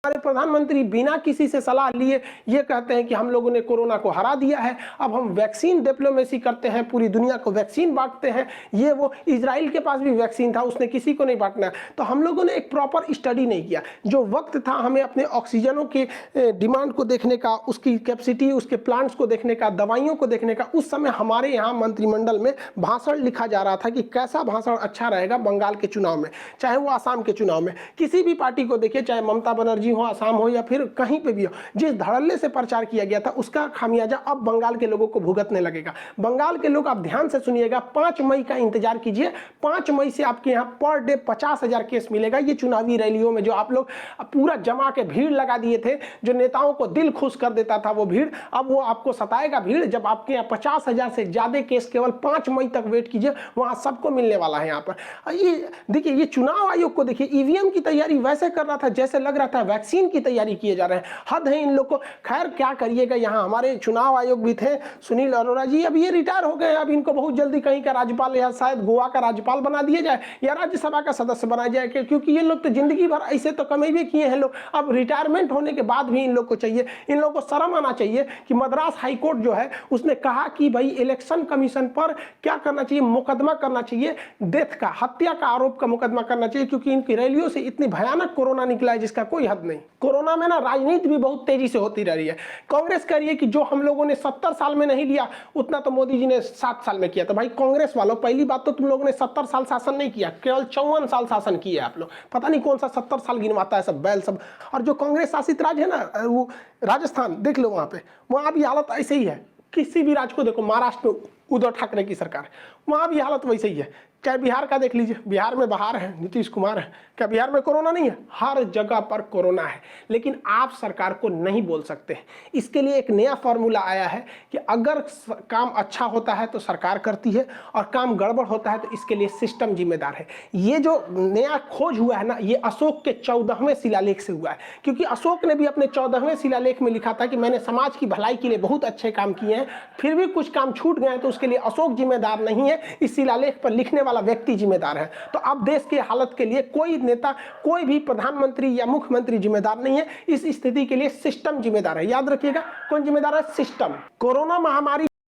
हमारे प्रधानमंत्री बिना किसी से सलाह लिए ये कहते हैं कि हम लोगों ने कोरोना को हरा दिया है, अब हम वैक्सीन डिप्लोमेसी करते हैं, पूरी दुनिया को वैक्सीन बांटते हैं। ये वो इजराइल के पास भी वैक्सीन था, उसने किसी को नहीं बांटना। तो हम लोगों ने एक प्रॉपर स्टडी नहीं किया। जो वक्त था हमें अपने ऑक्सीजनों के डिमांड को देखने का, उसकी कैपेसिटी, उसके प्लांट्स को देखने का, दवाइयों को देखने का, उस समय हमारे यहाँ मंत्रिमंडल में भाषण लिखा जा रहा था कि कैसा भाषण अच्छा रहेगा बंगाल के चुनाव में, चाहे वो आसाम के चुनाव में। किसी भी पार्टी को देखिए, चाहे ममता बनर्जी हो, आसाम हो या फिर कहीं पे भी हो, जिस धड़ल्ले से प्रचार किया गया था उसका खामियाजा अब बंगाल के लोगों को भुगतने लगेगा। बंगाल के लोग आप ध्यान से सुनिएगा, 5 मई का इंतजार कीजिए। 5 मई से आपके यहाँ पर डे 50,000 केस मिलेगा। ये चुनावी रैलियों में जो आप लोग पूरा जमा के भीड़ लगा दिए थे, जो नेताओं को दिल खुश कर देता था वो भीड़, अब वो आपको सताएगा भीड़। जब आपके यहाँ 50,000 से ज्यादा केस केवल 5 मई तक वेट कीजिए, वहां सबको मिलने वाला है। यहाँ पर ये देखिए, ये चुनाव आयोग को देखिए, ईवीएम की तैयारी वैसे कर रहा था जैसे लग रहा था वैक्सीन की तैयारी किए जा रहे हैं। हद है इन लोग को। खैर क्या करिएगा, यहाँ हमारे चुनाव आयोग भी थे सुनील अरोड़ा जी, अब ये रिटायर हो गए। अब इनको बहुत जल्दी कहीं का राज्यपाल या शायद गोवा का राज्यपाल बना दिया जाए या राज्यसभा का सदस्य बनाया जाए, क्योंकि ये लोग तो जिंदगी भर ऐसे तो कमेबे किए हैं लोग। अब रिटायरमेंट होने के बाद भी इन लोग को चाहिए, इन लोग को शर्म आना चाहिए कि मद्रास हाईकोर्ट जो है उसने कहा कि भाई इलेक्शन कमीशन पर क्या करना चाहिए, मुकदमा करना चाहिए, डेथ का, हत्या का आरोप का मुकदमा करना चाहिए, क्योंकि इनकी रैलियों से इतनी भयानक कोरोना निकला है जिसका कोई हद नहीं। कोरोना में ना राजनीति भी बहुत तेजी से होती रह रही है। कांग्रेस कह रही है कि जो हम लोगों ने 70 साल में नहीं लिया उतना तो मोदी जी ने 7 साल में किया। तो भाई कांग्रेस वालों, पहली बात तो तुम लोगों ने 70 साल शासन नहीं किया, केवल 54 साल शासन किया आप लोग। पता नहीं कौन सा 70 साल गिनवाता है सब बैल सब। और जो कांग्रेस शासित राज्य है ना, वो राजस्थान देख लो, वहां भी हालत ऐसे ही है। किसी भी राज्य को देखो, महाराष्ट्र में उद्धव ठाकरे की सरकार, वहां भी हालत वैसे ही है। चाहे बिहार का देख लीजिए, बिहार में बहार है, नीतीश कुमार है, क्या बिहार में कोरोना नहीं है? हर जगह पर कोरोना है। लेकिन आप सरकार को नहीं बोल सकते। इसके लिए एक नया फॉर्मूला आया है कि अगर काम अच्छा होता है तो सरकार करती है और काम गड़बड़ होता है तो इसके लिए सिस्टम जिम्मेदार है। ये जो नया खोज हुआ है ना, ये अशोक के 14वें शिलालेख से हुआ है। क्योंकि अशोक ने भी अपने 14वें शिलालेख में लिखा था कि मैंने समाज की भलाई के लिए बहुत अच्छे काम किए हैं, फिर भी कुछ काम छूट गए हैं तो उसके लिए अशोक जिम्मेदार नहीं है, इस शिलालेख पर लिखने वाला व्यक्ति जिम्मेदार है। तो अब देश के हालत के लिए कोई नेता, कोई भी प्रधानमंत्री या मुख्यमंत्री जिम्मेदार नहीं है। इस स्थिति के लिए सिस्टम जिम्मेदार है। याद रखिएगा, कौन जिम्मेदार है? सिस्टम। कोरोना महामारी